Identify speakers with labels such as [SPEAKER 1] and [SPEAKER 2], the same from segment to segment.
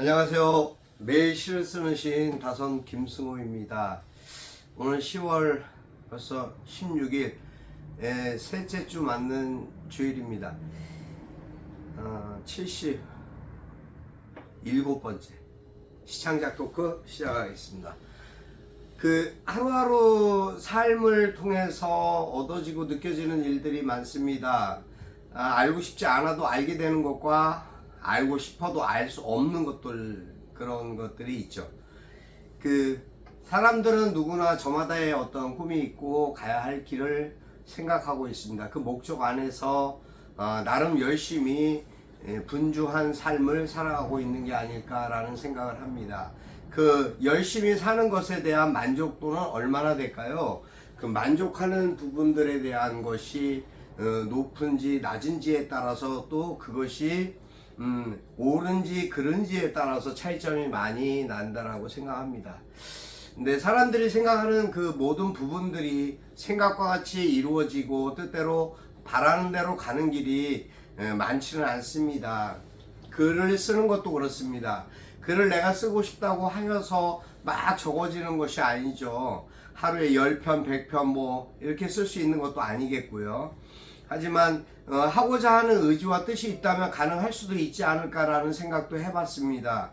[SPEAKER 1] 안녕하세요. 매일 시를 쓰는 시인 다선 김승호입니다. 오늘 10월 벌써 16일 셋째 주 맞는 주일입니다. 77번째 시창작 토크 시작하겠습니다. 하루하루 삶을 통해서 얻어지고 느껴지는 일들이 많습니다. 알고 싶지 않아도 알게 되는 것과 알고 싶어도 알 수 없는 것들, 그런 것들이 있죠. 사람들은 누구나 저마다의 어떤 꿈이 있고 가야 할 길을 생각하고 있습니다. 그 목적 안에서 나름 열심히 분주한 삶을 살아가고 있는 게 아닐까라는 생각을 합니다. 열심히 사는 것에 대한 만족도는 얼마나 될까요? 만족하는 부분들에 대한 것이 높은지 낮은지에 따라서 또 그것이 옳은지 그른지에 따라서 차이점이 많이 난다라고 생각합니다. 근데 사람들이 생각하는 그 모든 부분들이 생각과 같이 이루어지고 뜻대로 바라는 대로 가는 길이 많지는 않습니다. 글을 쓰는 것도 그렇습니다. 글을 내가 쓰고 싶다고 하여서 막 적어지는 것이 아니죠. 하루에 10편, 100편 뭐 이렇게 쓸 수 있는 것도 아니겠고요. 하지만 하고자 하는 의지와 뜻이 있다면 가능할 수도 있지 않을까라는 생각도 해봤습니다.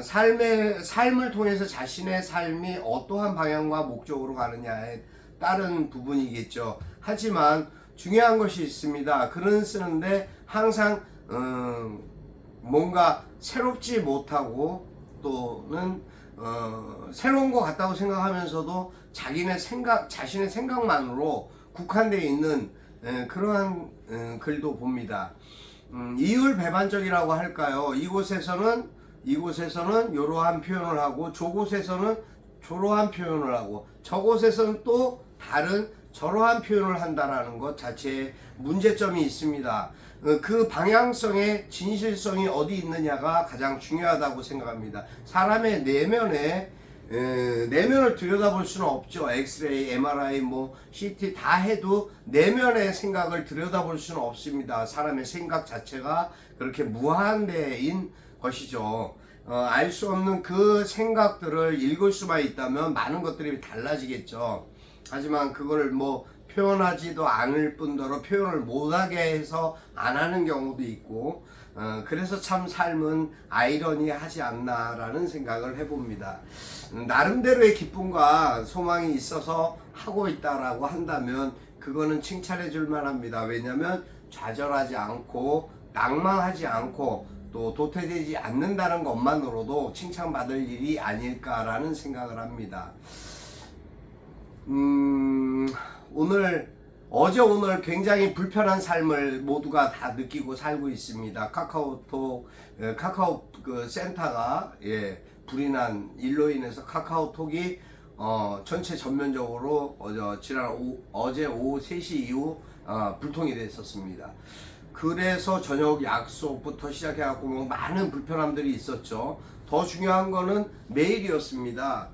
[SPEAKER 1] 삶을 통해서 자신의 삶이 어떠한 방향과 목적으로 가느냐에 따른 부분이겠죠. 하지만 중요한 것이 있습니다. 글은 쓰는데 항상 뭔가 새롭지 못하고 또는 새로운 것 같다고 생각하면서도 자신의 생각만으로 국한되어 있는 그러한 글도 봅니다. 이율배반적이라고 할까요? 이곳에서는 이러한 표현을 하고 저곳에서는 저러한 표현을 하고 저곳에서는 또 다른 저러한 표현을 한다라는 것 자체에 문제점이 있습니다. 그 방향성의 진실성이 어디 있느냐가 가장 중요하다고 생각합니다. 사람의 내면을 들여다볼 수는 없죠. 엑스레이, MRI, CT 다 해도 내면의 생각을 들여다볼 수는 없습니다. 사람의 생각 자체가 그렇게 무한대인 것이죠. 알 수 없는 그 생각들을 읽을 수만 있다면 많은 것들이 달라지겠죠. 하지만 그걸 표현하지도 않을 뿐더러 표현을 못하게 해서 안 하는 경우도 있고, 그래서 참 삶은 아이러니하지 않나라는 생각을 해봅니다. 나름대로의 기쁨과 소망이 있어서 하고 있다라고 한다면 그거는 칭찬해 줄 만합니다. 왜냐하면 좌절하지 않고 낭망하지 않고 또 도태되지 않는다는 것만으로도 칭찬받을 일이 아닐까라는 생각을 합니다. 어제 오늘 굉장히 불편한 삶을 모두가 다 느끼고 살고 있습니다. 카카오 센터가 불이 난 일로 인해서 카카오톡이 전체 전면적으로 어제 오후 3시 이후 불통이 됐었습니다. 그래서 저녁 약속부터 시작해갖고 많은 불편함들이 있었죠. 더 중요한 거는 메일이었습니다.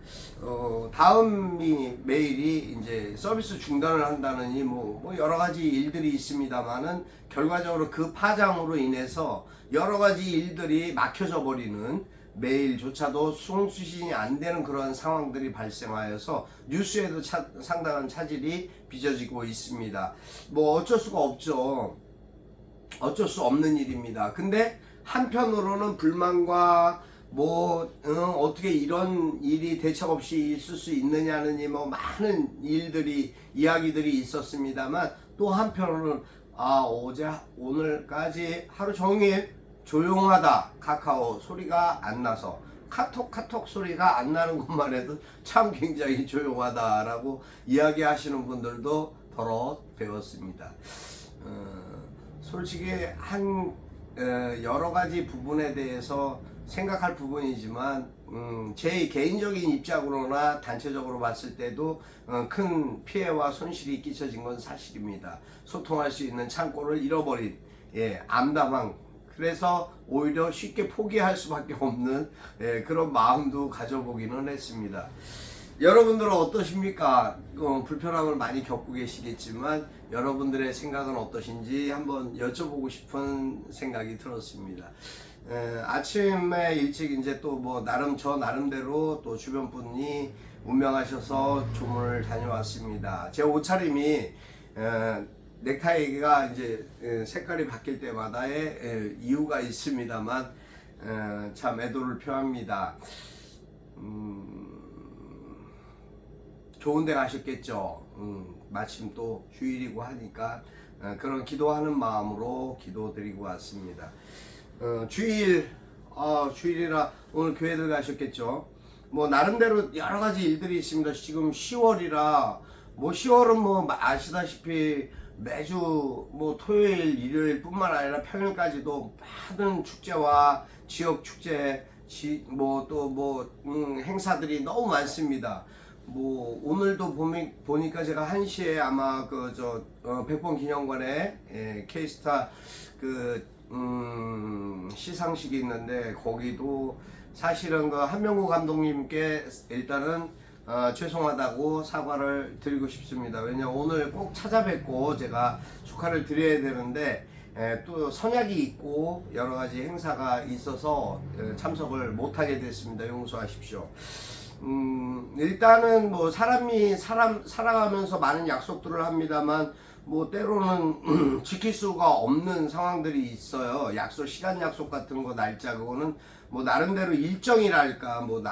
[SPEAKER 1] 다음 메일이 이제 서비스 중단을 한다느니 여러 가지 일들이 있습니다만은 결과적으로 그 파장으로 인해서 여러 가지 일들이 막혀져 버리는, 메일조차도 송수신이 안 되는 그런 상황들이 발생하여서 뉴스에도 상당한 차질이 빚어지고 있습니다. 어쩔 수가 없죠. 어쩔 수 없는 일입니다. 근데 한편으로는 불만과 어떻게 이런 일이 대책 없이 있을 수 있느냐는 많은 이야기들이 있었습니다만, 또 한편으로는 오늘까지 하루 종일 조용하다, 카카오 소리가 안 나서 카톡 소리가 안 나는 것만 해도 참 굉장히 조용하다라고 이야기하시는 분들도 더러 배웠습니다. 솔직히 여러 가지 부분에 대해서 생각할 부분이지만 제 개인적인 입장으로나 단체적으로 봤을 때도 큰 피해와 손실이 끼쳐진 건 사실입니다. 소통할 수 있는 창구를 잃어버린 암담한, 그래서 오히려 쉽게 포기할 수밖에 없는 그런 마음도 가져보기는 했습니다. 여러분들은 어떠십니까? 불편함을 많이 겪고 계시겠지만 여러분들의 생각은 어떠신지 한번 여쭤보고 싶은 생각이 들었습니다. 아침에 일찍 이제 또 뭐 저 나름대로 또 주변 분이 운명하셔서 조문을 다녀왔습니다. 제 옷차림이 넥타이가 이제 색깔이 바뀔 때마다의 이유가 있습니다만 참 애도를 표합니다. 좋은 데 가셨겠죠. 마침 또 휴일이고 하니까 그런 기도하는 마음으로 기도드리고 왔습니다. 주일이라 오늘 교회들 가셨겠죠. 뭐 나름대로 여러 가지 일들이 있습니다. 지금 10월이라 뭐 10월은 뭐 아시다시피 매주 뭐 토요일, 일요일 뿐만 아니라 평일까지도 많은 축제와 지역 축제, 뭐 또 행사들이 너무 많습니다. 뭐 오늘도 보니까 제가 1시에 아마 백범 기념관에 K스타 시상식이 있는데 거기도 사실은 한명구 감독님께 일단은 죄송하다고 사과를 드리고 싶습니다. 왜냐 오늘 꼭 찾아뵙고 제가 축하를 드려야 되는데 또 선약이 있고 여러 가지 행사가 있어서 참석을 못하게 됐습니다. 용서하십시오. 일단은 뭐 사람이 살아가면서 많은 약속들을 합니다만 뭐 때로는 지킬 수가 없는 상황들이 있어요. 시간 약속 같은 거 날짜 그거는 뭐 나름대로 일정이랄까 뭐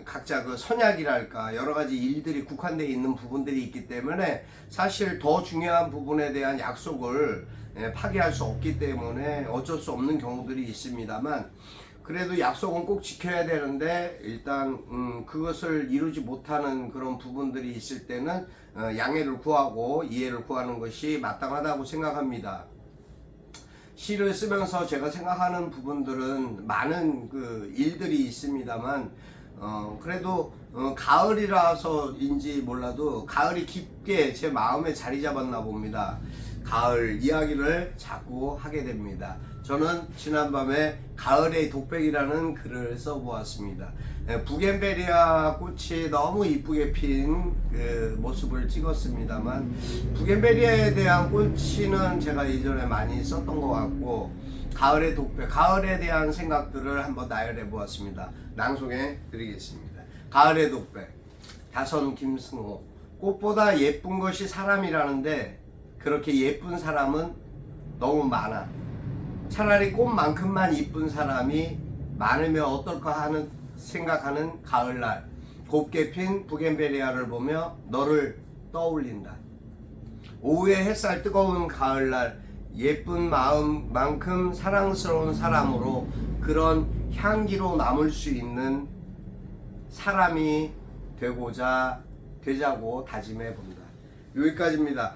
[SPEAKER 1] 각자 선약이랄까 여러 가지 일들이 국한되어 있는 부분들이 있기 때문에 사실 더 중요한 부분에 대한 약속을 파기할 수 없기 때문에 어쩔 수 없는 경우들이 있습니다만 그래도 약속은 꼭 지켜야 되는데 일단 그것을 이루지 못하는 그런 부분들이 있을 때는 양해를 구하고 이해를 구하는 것이 마땅하다고 생각합니다. 시를 쓰면서 제가 생각하는 부분들은 많은 일들이 있습니다만 그래도 가을이라서인지 몰라도 가을이 깊게 제 마음에 자리 잡았나 봅니다. 가을 이야기를 자꾸 하게 됩니다. 저는 지난밤에 가을의 독백이라는 글을 써보았습니다. 부겐베리아 꽃이 너무 이쁘게 핀 모습을 찍었습니다만 부겐베리아에 대한 꽃이는 제가 이전에 많이 썼던 것 같고 가을의 독백, 가을에 대한 생각들을 한번 나열해 보았습니다. 낭송해 드리겠습니다. 가을의 독백, 다선 김승호. 꽃보다 예쁜 것이 사람이라는데 그렇게 예쁜 사람은 너무 많아. 차라리 꽃만큼만 이쁜 사람이 많으면 어떨까 하는 생각하는 가을날 곱게 핀 부겐베리아를 보며 너를 떠올린다. 오후에 햇살 뜨거운 가을날 예쁜 마음만큼 사랑스러운 사람으로 그런 향기로 남을 수 있는 사람이 되자고 다짐해 본다. 여기까지입니다.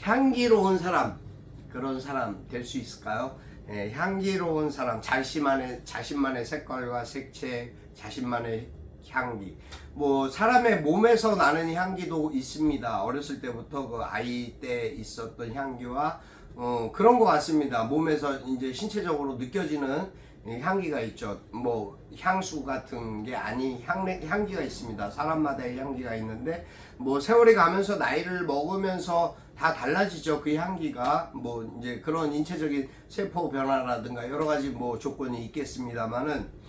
[SPEAKER 1] 향기로운 사람, 그런 사람 될 수 있을까요? 향기로운 사람, 자신만의 색깔과 색채, 자신만의 향기. 뭐 사람의 몸에서 나는 향기도 있습니다. 어렸을 때부터 아이 때 있었던 향기와 그런 것 같습니다. 몸에서 이제 신체적으로 느껴지는 향기가 있죠. 뭐 향수 같은 게 향기가 있습니다. 사람마다의 향기가 있는데 뭐 세월이 가면서 나이를 먹으면서 다 달라지죠. 그 향기가 뭐 이제 그런 인체적인 세포 변화라든가 여러 가지 뭐 조건이 있겠습니다만은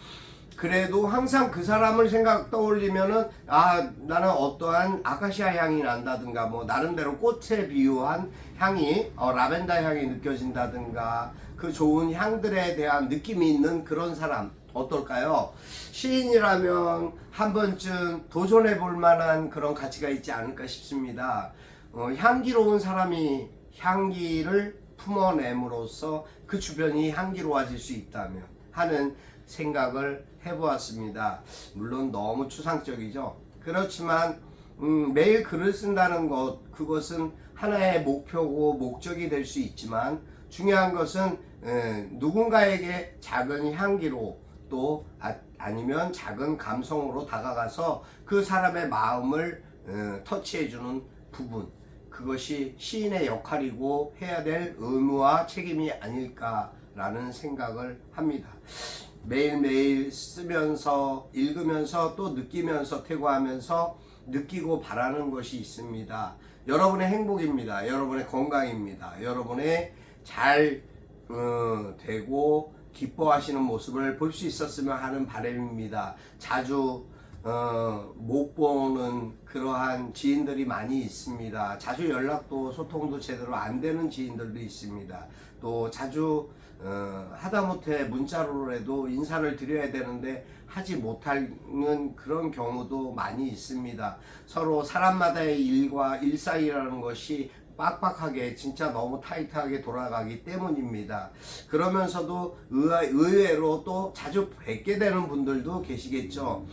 [SPEAKER 1] 그래도 항상 그 사람을 떠올리면은 나는 어떠한 아카시아 향이 난다든가 뭐 나름대로 꽃에 비유한 향이 라벤더 향이 느껴진다든가 그 좋은 향들에 대한 느낌이 있는 그런 사람 어떨까요? 시인이라면 한 번쯤 도전해 볼 만한 그런 가치가 있지 않을까 싶습니다. 향기로운 사람이 향기를 품어냄으로써 그 주변이 향기로워질 수 있다면 하는 생각을 해보았습니다. 물론 너무 추상적이죠. 그렇지만 매일 글을 쓴다는 그것은 하나의 목표고 목적이 될 수 있지만 중요한 것은 누군가에게 작은 향기로 또 아니면 작은 감성으로 다가가서 그 사람의 마음을 터치해주는 부분, 그것이 시인의 역할이고 해야 될 의무와 책임이 아닐까라는 생각을 합니다. 매일매일 쓰면서 읽으면서 또 느끼면서 퇴고하면서 느끼고 바라는 것이 있습니다. 여러분의 행복입니다. 여러분의 건강입니다. 여러분의 잘 되고 기뻐하시는 모습을 볼 수 있었으면 하는 바람입니다. 자주 못 보는 그러한 지인들이 많이 있습니다. 자주 연락도 소통도 제대로 안 되는 지인들도 있습니다. 또 자주 하다못해 문자로라도 인사를 드려야 되는데 하지 못하는 그런 경우도 많이 있습니다. 서로 사람마다의 일과 일상이라는 것이 빡빡하게 진짜 너무 타이트하게 돌아가기 때문입니다. 그러면서도 의외로 또 자주 뵙게 되는 분들도 계시겠죠.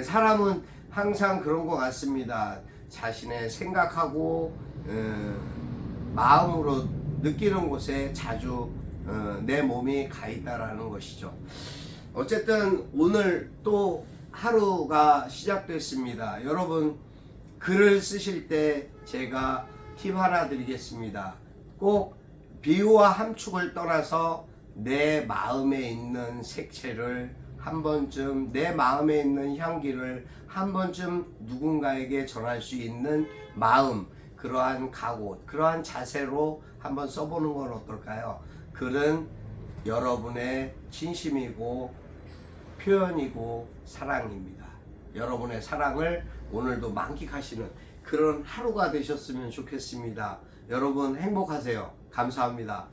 [SPEAKER 1] 사람은 항상 그런 것 같습니다. 자신의 생각하고 마음으로 느끼는 곳에 자주 내 몸이 가 있다라는 것이죠. 어쨌든 오늘 또 하루가 시작됐습니다. 여러분 글을 쓰실 때 제가 팁 하나 드리겠습니다. 꼭 비유와 함축을 떠나서 내 마음에 있는 색채를 한 번쯤, 내 마음에 있는 향기를 한 번쯤 누군가에게 전할 수 있는 마음, 그러한 각오, 그러한 자세로 한번 써보는 건 어떨까요? 글은 여러분의 진심이고 표현이고 사랑입니다. 여러분의 사랑을 오늘도 만끽하시는 그런 하루가 되셨으면 좋겠습니다. 여러분 행복하세요. 감사합니다.